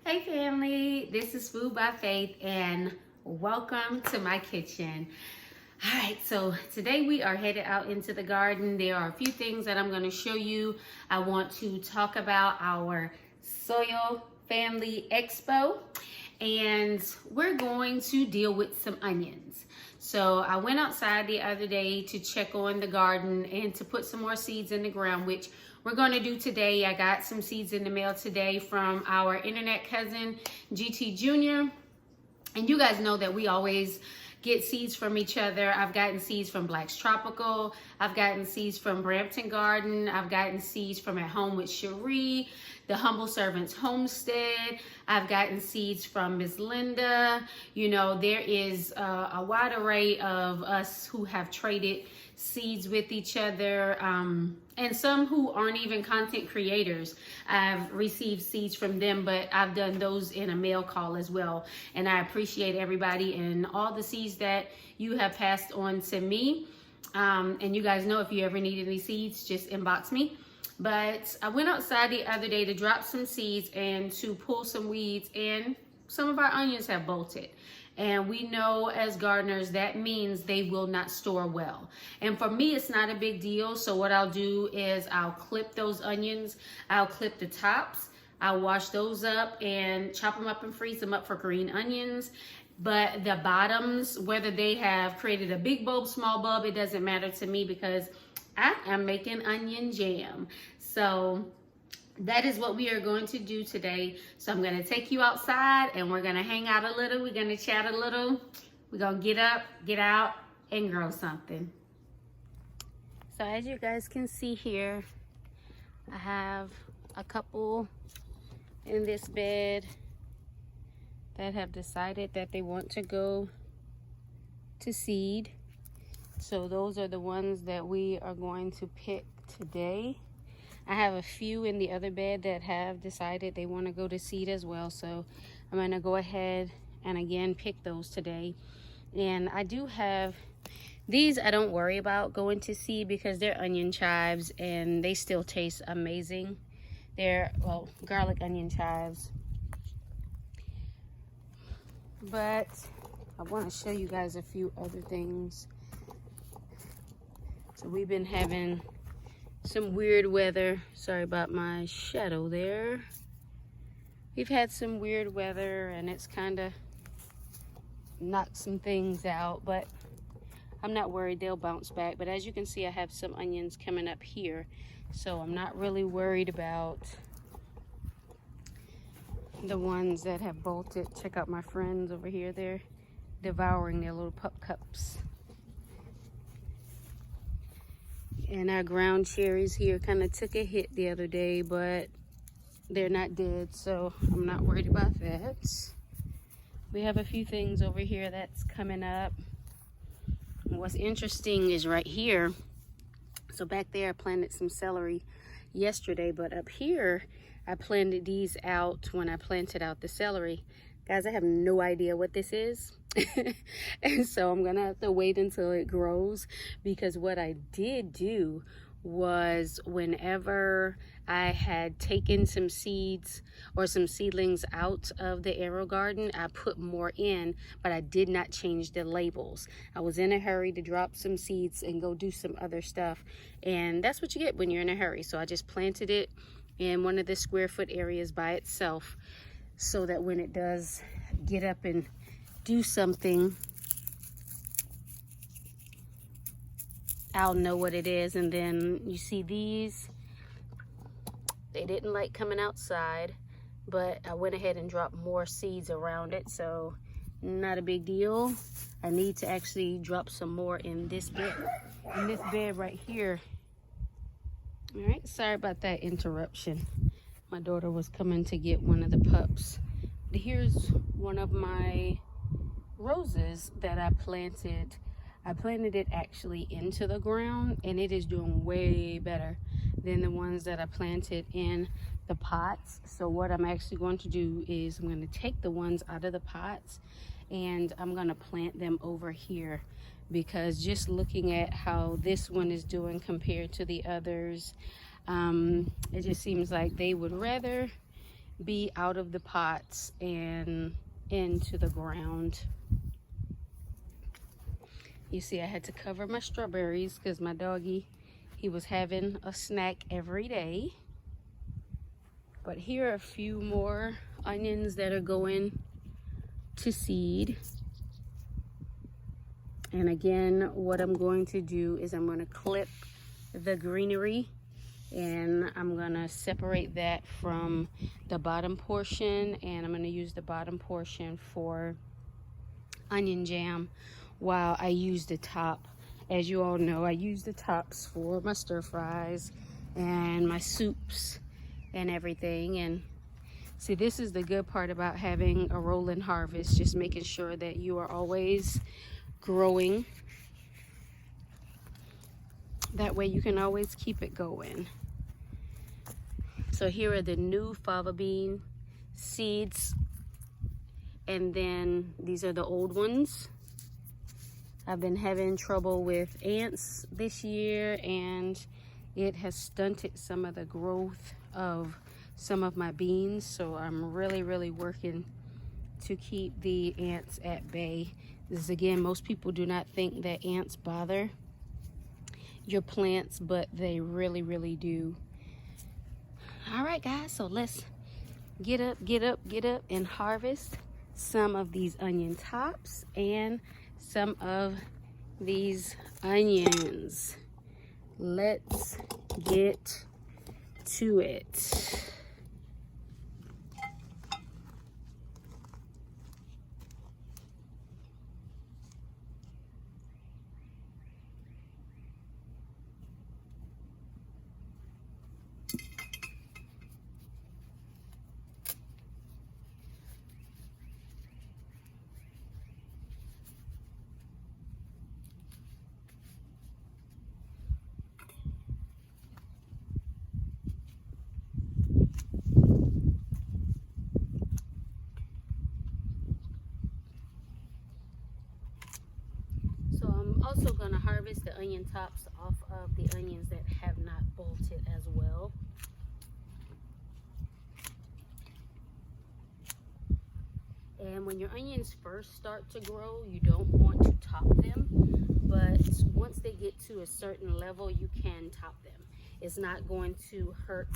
Hey family, this is Food by Faith and welcome to my kitchen. All right, so today we are headed out into the garden. There are a few things that I'm going to show you. I want to talk about our Soilfamily Expo, and we're going to deal with some onions. So I went outside the other day to check on the garden and to put some more seeds in the ground, which we're going to do today. I got some seeds in the mail today from our internet cousin, GT Jr. And you guys know that we always get seeds from each other. I've gotten seeds from Black's Tropical. I've gotten seeds from Brampton Garden. I've gotten seeds from At Home with Cherie, the Humble Servants Homestead. I've gotten seeds from Miss Linda. You know, there is a wide array of us who have traded seeds with each other, and some who aren't even content creators. I've received seeds from them, but I've done those in a mail call as well, and I appreciate everybody and all the seeds that you have passed on to me. And you guys know, if you ever need any seeds, just inbox me. But I went outside the other day to drop some seeds and to pull some weeds, and some of our onions have bolted. And we know as gardeners that means they will not store well. And for me, it's not a big deal. So what I'll do is I'll clip those onions. I'll clip the tops. I'll wash those up and chop them up and freeze them up for green onions. But the bottoms, whether they have created a big bulb, small bulb, it doesn't matter to me because I am making onion jam. So that is what we are going to do today. So I'm going to take you outside and we're going to hang out a little. We're going to chat a little. We're going to get up, get out, and grow something. So as you guys can see here, I have a couple in this bed that have decided that they want to go to seed. So those are the ones that we are going to pick today. I have a few in the other bed that have decided they want to go to seed as well. So I'm going to go ahead and again pick those today. And I do have these. I don't worry about going to seed because they're onion chives and they still taste amazing. They're, well, garlic onion chives. But I want to show you guys a few other things. So we've been having some weird weather. Sorry about my shadow there. We've had some weird weather and it's kind of knocked some things out, but I'm not worried. They'll bounce back. But as you can see, I have some onions coming up here, so I'm not really worried about the ones that have bolted. Check out my friends over here. They're devouring their little pup cups. And our ground cherries here kind of took a hit the other day, but they're not dead, so I'm not worried about that. We have a few things over here that's coming up. And what's interesting is right here. So back there I planted some celery yesterday, but up here I planted these out when I planted out the celery. Guys, I have no idea what this is. And so I'm gonna have to wait until it grows, because what I did do was whenever I had taken some seeds or some seedlings out of the arrow garden, I put more in, but I did not change the labels. I was in a hurry to drop some seeds and go do some other stuff, and that's what you get when you're in a hurry. So I just planted it in one of the square foot areas by itself, so that when it does get up and do something, I'll know what it is. And then you see these, they didn't like coming outside, but I went ahead and dropped more seeds around it, so not a big deal. I need to actually drop some more in this bed right here. All right, sorry about that interruption. My daughter was coming to get one of the pups. But here's one of my roses that I planted. I planted it actually into the ground, and it is doing way better than the ones that I planted in the pots. So what I'm actually going to do is I'm going to take the ones out of the pots and I'm gonna plant them over here, because just looking at how this one is doing compared to the others, it just seems like they would rather be out of the pots and into the ground. You see, I had to cover my strawberries because my doggy, he was having a snack every day. But here are a few more onions that are going to seed. And again, what I'm going to do is I'm going to clip the greenery, and I'm going to separate that from the bottom portion, and I'm going to use the bottom portion for onion jam while I use the top. As you all know, I use the tops for my stir fries and my soups and everything. And see, this is the good part about having a rolling harvest, just making sure that you are always growing. That way you can always keep it going. So here are the new fava bean seeds, and then these are the old ones. I've been having trouble with ants this year, and it has stunted some of the growth of some of my beans. So I'm really working to keep the ants at bay. This is, again, most people do not think that ants bother your plants, but they really do. All right, guys, so let's get up and harvest some of these onion tops and some of these onions. Let's get to it. Also going to harvest the onion tops off of the onions that have not bolted as well. And when your onions first start to grow, you don't want to top them, but once they get to a certain level, you can top them. It's not going to hurt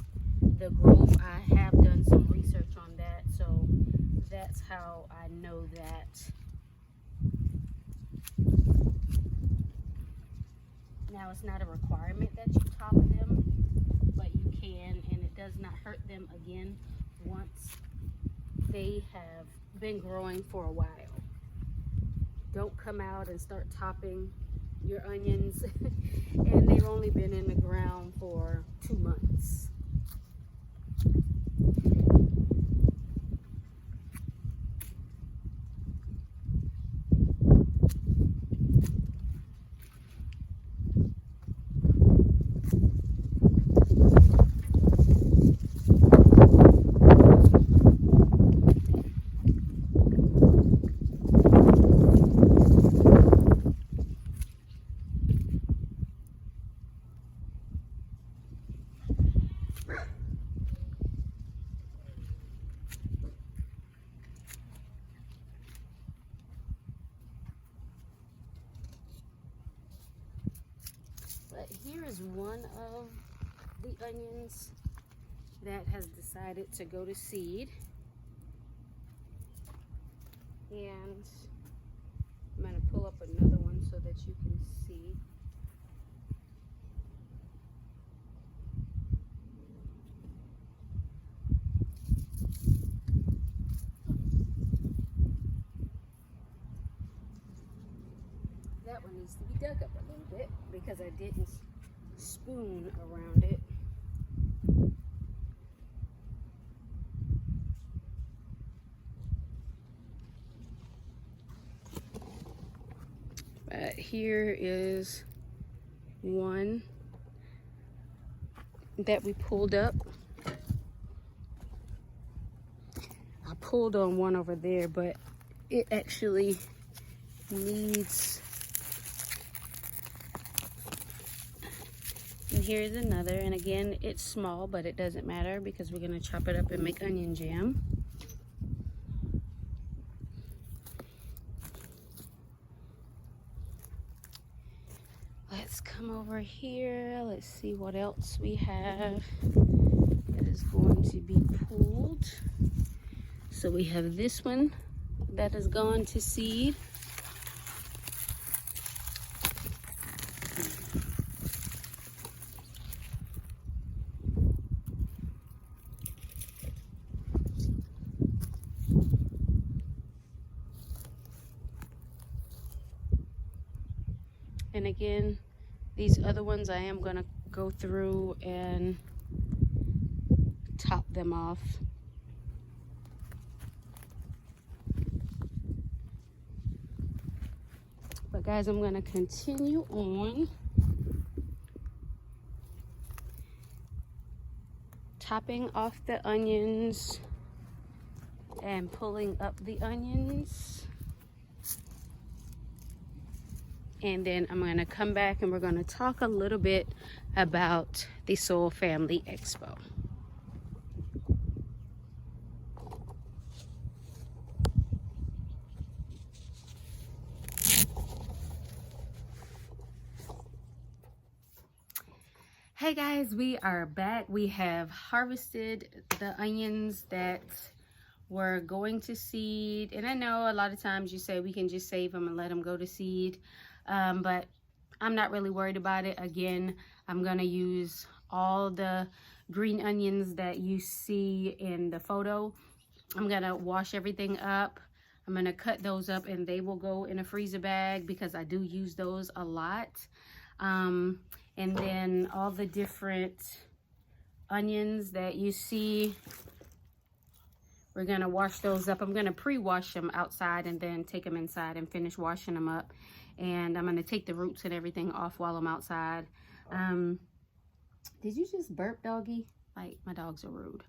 the growth. I have done some research on that, so that's how I know that. Now, it's not a requirement that you top them, but you can, and it does not hurt them again once they have been growing for a while. Don't come out and start topping your onions and they've only been in the ground for 2 months. But here is one of the onions that has decided to go to seed. And I'm going to pull up another one so that you can see. That one needs to be dug up a little bit because I didn't spoon around it. But here is one that we pulled up. I pulled on one over there, but it actually needs. And here's another, and again, it's small, but it doesn't matter because we're gonna chop it up and make onion jam. Let's come over here. Let's see what else we have that is going to be pulled. So we have this one that has gone to seed. And again, these other ones I am going to go through and top them off. But guys, I'm going to continue on topping off the onions and pulling up the onions. And then I'm going to come back and we're going to talk a little bit about the Soil Family Expo. Hey guys, we are back. We have harvested the onions that were going to seed. And I know a lot of times you say we can just save them and let them go to seed. But I'm not really worried about it. Again, I'm going to use all the green onions that you see in the photo. I'm going to wash everything up. I'm going to cut those up and they will go in a freezer bag because I do use those a lot. And then all the different onions that you see, we're going to wash those up. I'm going to pre-wash them outside and then take them inside and finish washing them up. And I'm going to take the roots and everything off while I'm outside. Did you just burp, doggy? Like, my dogs are rude.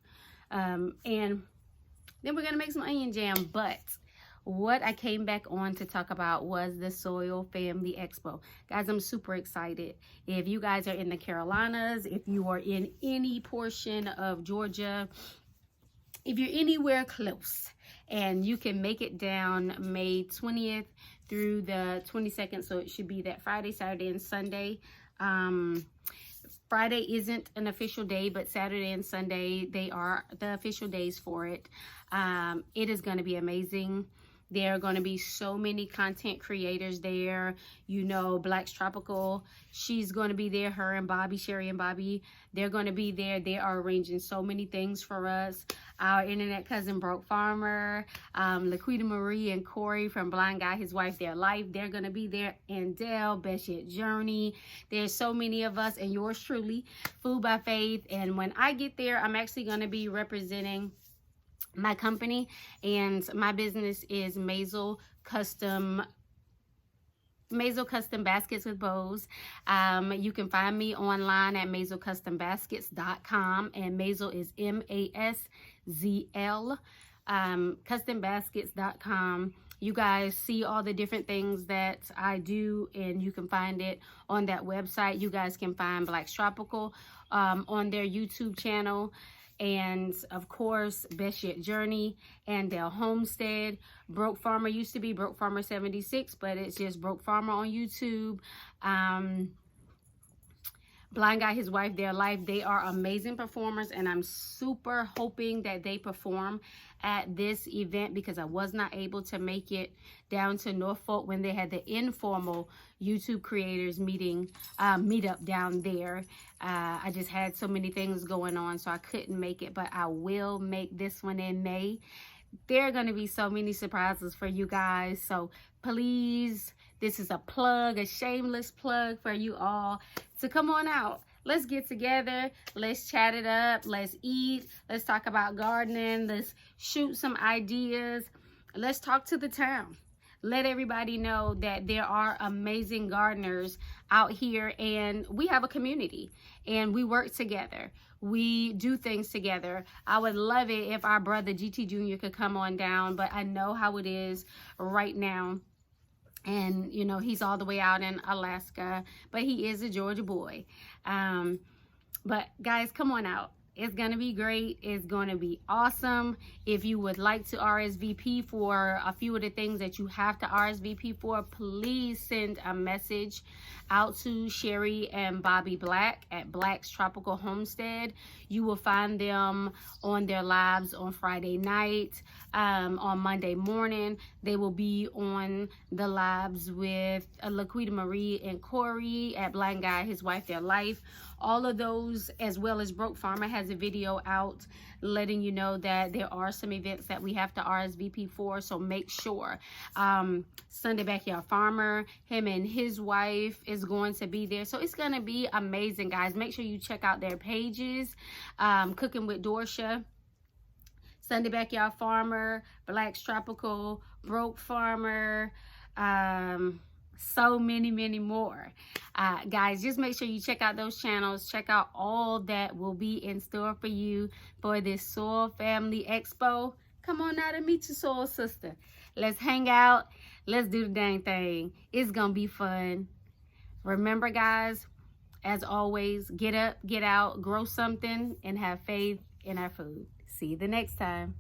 And then we're going to make some onion jam. But what I came back on to talk about was the Soil Family Expo. Guys, I'm super excited. If you guys are in the Carolinas, if you are in any portion of Georgia, if you're anywhere close and you can make it down May 20th through the 22nd, so it should be that Friday, Saturday, and Sunday. Friday isn't an official day, but Saturday and Sunday, they are the official days for it. It is going to be amazing. There are going to be so many content creators there. You know, Black's Tropical, she's going to be there. Her and Bobby, Sherry and Bobby, they're going to be there. They are arranging so many things for us. Our internet cousin, Broke Farmer, Laquita Marie and Corey from Blind Guy, His Wife, Their Life, they're going to be there. And Dell, Best Yet Journey. There's so many of us, and yours truly, Food by Faith. And when I get there, I'm actually going to be representing my company, and my business is Maisel Custom Baskets with Bows. You can find me online at maiselcustombaskets.com, and Maisel is M-A-S-Z-L, custombaskets.com. You guys see all the different things that I do, and you can find it on that website. You guys can find Black's Tropical on their YouTube channel. And of course, Best Yet Journey and Dell Homestead. Broke Farmer used to be Broke Farmer 76, but it's just Broke Farmer on YouTube. Blind Guy, His Wife, Their Life. They are amazing performers, and I'm super hoping that they perform at this event because I was not able to make it down to Norfolk when they had the informal YouTube creators meetup down there. I just had so many things going on, so I couldn't make it, but I will make this one in May. There are going to be so many surprises for you guys, so please, this is a plug, a shameless plug for you all to come on out. Let's get together. Let's chat it up. Let's eat. Let's talk about gardening. Let's shoot some ideas. Let's talk to the town. let everybody know that there are amazing gardeners out here, and we have a community and we work together. We do things together. I would love it if our brother GT Jr. could come on down, but I know how it is right now. And, you know, he's all the way out in Alaska, but he is a Georgia boy. But guys, come on out. It's going to be great. It's going to be awesome. If you would like to RSVP for a few of the things that you have to RSVP for, please send a message out to Sherry and Bobby Black at Black's Tropical Homestead. You will find them on their lives on Friday night. On Monday morning, they will be on the lives with Laquita Marie and Corey at Blind Guy, His Wife, Their Life. All of those, as well as Broke Farmer has a video out letting you know that there are some events that we have to RSVP for, so make sure. Sunday Backyard Farmer, him and his wife is going to be there, so it's going to be amazing, guys. Make sure you check out their pages. Cooking with Dorsha, Sunday Backyard Farmer, Black's Tropical, Broke Farmer, so many more. Guys, just make sure you check out those channels. Check out all that will be in store for you for this Soil Family Expo. Come on out and meet your soil sister. Let's hang out. Let's do the dang thing. It's gonna be fun. Remember, guys, as always, get up, get out, grow something, and have faith in our food. See you the next time.